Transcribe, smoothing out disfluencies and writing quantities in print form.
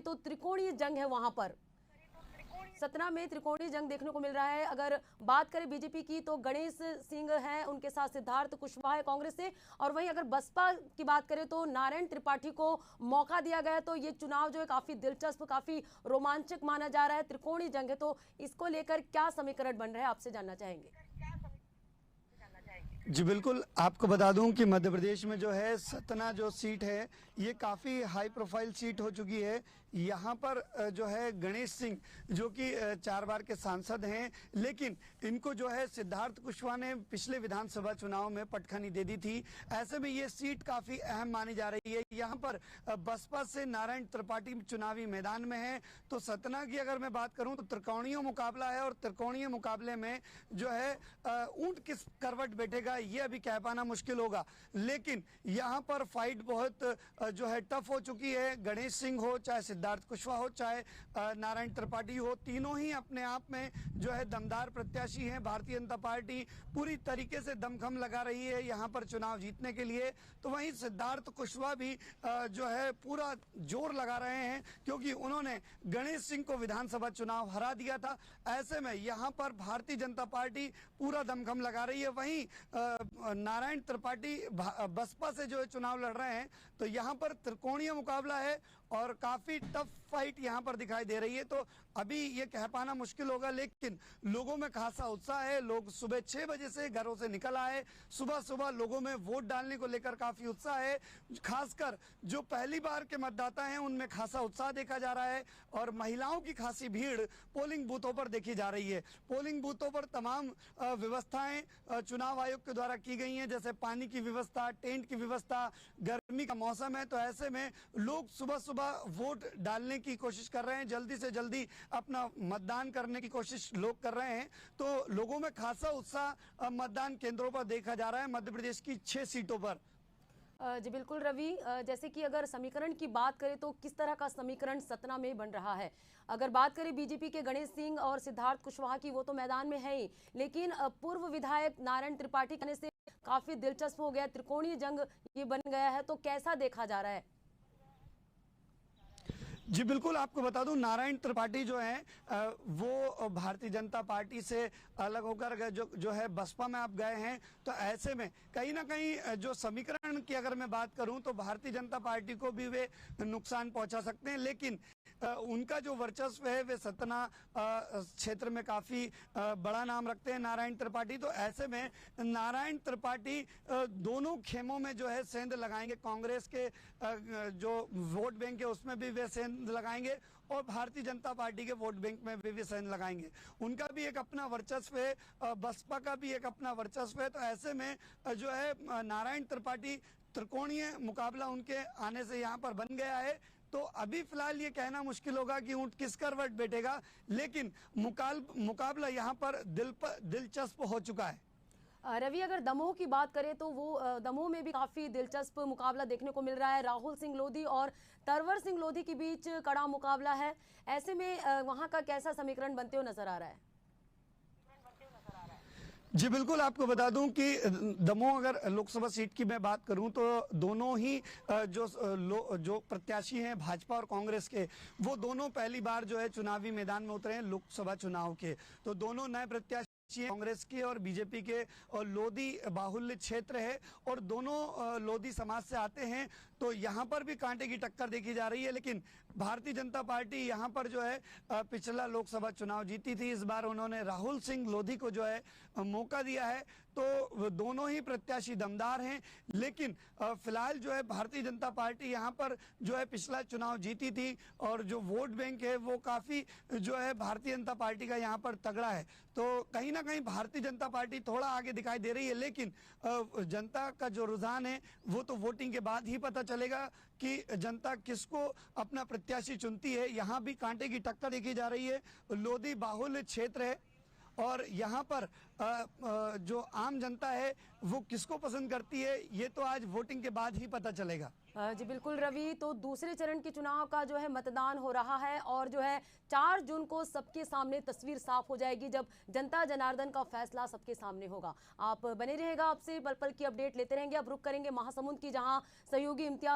तो त्रिकोणीय जंग है वहां पर। सतना में त्रिकोणीय जंग देखने को मिल रहा है। अगर बात करें बीजेपी की तो गणेश सिंह हैं, उनके साथ सिद्धार्थ कुशवाहा है कांग्रेस से, और वहीं अगर बसपा की बात करें तो नारायण त्रिपाठी को मौका दिया गया। तो ये चुनाव जो है काफी दिलचस्प, काफी रोमांचक माना जा रहा है। त्रिकोणीय जंग है, तो इसको लेकर क्या समीकरण बन रहे हैं, आपसे जानना चाहेंगे। जी बिल्कुल, आपको बता दूं कि मध्य प्रदेश में जो है सतना जो सीट है ये काफ़ी हाई प्रोफाइल सीट हो चुकी है। यहाँ पर जो है गणेश सिंह जो कि 4 बार के सांसद हैं, लेकिन इनको जो है सिद्धार्थ कुशवाहा ने पिछले विधानसभा चुनाव में पटखनी दे दी थी। ऐसे में ये सीट काफ़ी अहम मानी जा रही है। यहाँ पर बसपा से नारायण त्रिपाठी चुनावी मैदान में है। तो सतना की अगर मैं बात करूँ तो त्रिकोणीय मुकाबला है, और त्रिकोणीय मुकाबले में जो है ऊंट किस करवट बैठेगा ये अभी कह पाना मुश्किल होगा, लेकिन यहाँ पर फाइट बहुत जो है टफ हो चुकी है। गणेश सिंह हो, चाहे सिद्धार्थ कुशवाहा हो, चाहे नारायण त्रिपाठी हो, तीनों ही अपने आप में जो है दमदार प्रत्याशी हैं। भारतीय जनता पार्टी पूरी तरीके से दमखम लगा रही है यहाँ पर चुनाव जीतने के लिए। तो वहीं सिद्धार्थ कुशवाहा भी जो है पूरा जोर लगा रहे हैं, क्योंकि उन्होंने गणेश सिंह को विधानसभा चुनाव हरा दिया था। ऐसे में यहाँ पर भारतीय जनता पार्टी पूरा दमखम लगा रही है। वहीं नारायण त्रिपाठी बसपा से जो है चुनाव लड़ रहे हैं। तो यहाँ पर त्रिकोणीय मुकाबला है और काफी टफ फाइट यहाँ पर दिखाई दे रही है। तो अभी ये कह पाना मुश्किल होगा, लेकिन लोगों में खासा उत्साह है। लोग सुबह 6 बजे से घरों से निकल आए। सुबह सुबह लोगों में वोट डालने को लेकर काफी उत्साह है। खासकर जो पहली बार के मतदाता हैं उनमें खासा उत्साह देखा जा रहा है, और महिलाओं की खासी भीड़ पोलिंग बूथों पर देखी जा रही है। पोलिंग बूथों पर तमाम व्यवस्थाएं चुनाव आयोग के द्वारा की गई हैं, जैसे पानी की व्यवस्था, टेंट की व्यवस्था। गर्मी का मौसम है, तो ऐसे में लोग सुबह सुबह वोट डालने की कोशिश कर रहे हैं, जल्दी से जल्दी अपना मतदान करने की कोशिश लोग कर रहे हैं। तो लोगों में खासा उत्साह मतदान केंद्रों पर देखा जा रहा है मध्य प्रदेश की 6 सीटों पर। जी बिल्कुल रवि, जैसे कि अगर समीकरण की बात करें तो किस तरह का समीकरण सतना में बन रहा है। अगर बात करें बीजेपी के गणेश सिंह और सिद्धार्थ कुशवाहा की, वो तो मैदान में है ही, लेकिन पूर्व विधायक नारायण त्रिपाठी कहने से काफी दिलचस्प हो गया, त्रिकोणीय जंग ये बन गया है। तो कैसा देखा जा रहा है। जी बिल्कुल, आपको बता दूं नारायण त्रिपाठी जो हैं वो भारतीय जनता पार्टी से अलग होकर जो है बसपा में आप गए हैं। तो ऐसे में कहीं ना कहीं जो समीकरण की अगर मैं बात करूं तो भारतीय जनता पार्टी को भी वे नुकसान पहुंचा सकते हैं, लेकिन उनका जो वर्चस्व है वे सतना क्षेत्र में काफी बड़ा नाम रखते हैं नारायण त्रिपाठी। तो ऐसे में नारायण त्रिपाठी दोनों खेमों में जो है सेंध लगाएंगे। कांग्रेस के जो वोट बैंक है उसमें भी वे सेंध लगाएंगे, और भारतीय जनता पार्टी के वोट बैंक में भी सेंध लगाएंगे। उनका भी एक अपना वर्चस्व है, बसपा का भी एक अपना वर्चस्व है। तो ऐसे में जो है नारायण त्रिपाठी त्रिकोणीय मुकाबला उनके आने से यहाँ पर बन गया है। तो अभी फिलहाल ये कहना मुश्किल होगा कि ऊंट किस करवट बैठेगा, लेकिन मुकाबला यहाँ पर दिलचस्प हो चुका है। रवि, अगर दमोह की बात करें तो वो दमोह में भी काफी दिलचस्प मुकाबला देखने को मिल रहा है। राहुल सिंह लोधी और तरवर सिंह लोधी के बीच कड़ा मुकाबला है। ऐसे में वहां का कैसा समीकरण बनते हुए नजर आ रहा है। जी बिल्कुल, आपको बता दूं कि दमोह अगर लोकसभा सीट की मैं बात करूं तो दोनों ही जो प्रत्याशी हैं भाजपा और कांग्रेस के, वो दोनों पहली बार जो है चुनावी मैदान में उतरे हैं लोकसभा चुनाव के। तो दोनों नए प्रत्याशी कांग्रेस के और बीजेपी के, और लोधी बाहुल्य क्षेत्र है और दोनों लोधी समाज से आते हैं। तो यहाँ पर भी कांटे की टक्कर देखी जा रही है, लेकिन भारतीय जनता पार्टी यहाँ पर जो है पिछला लोकसभा चुनाव जीती थी। इस बार उन्होंने राहुल सिंह लोधी को जो है मौका दिया है। तो दोनों ही प्रत्याशी दमदार हैं, लेकिन फिलहाल जो है भारतीय जनता पार्टी यहाँ पर जो है पिछला चुनाव जीती थी, और जो वोट बैंक है वो काफी जो है भारतीय जनता पार्टी का यहाँ पर तगड़ा है। तो कहीं ना कहीं भारतीय जनता पार्टी थोड़ा आगे दिखाई दे रही है, लेकिन जनता का जो रुझान है वो तो वोटिंग के बाद ही पता चलेगा कि जनता किसको अपना प्रत्याशी चुनती है। यहाँ भी कांटे की टक्कर देखी जा रही है। लोधी बाहुल्य क्षेत्र है, और यहाँ पर जो आम जनता है वो किसको पसंद करती है ये तो आज वोटिंग के बाद ही पता चलेगा। जी बिल्कुल रवि, तो दूसरे चरण के चुनाव का जो है मतदान हो रहा है, और जो है 4 जून को सबके सामने तस्वीर साफ हो जाएगी जब जनता जनार्दन का फैसला सबके सामने होगा। आप बने रहेगा, आपसे पल पल की अपडेट लेते रहेंगे। अब रुक करेंगे महासमुंद की, जहां सहयोगी इम्तियाज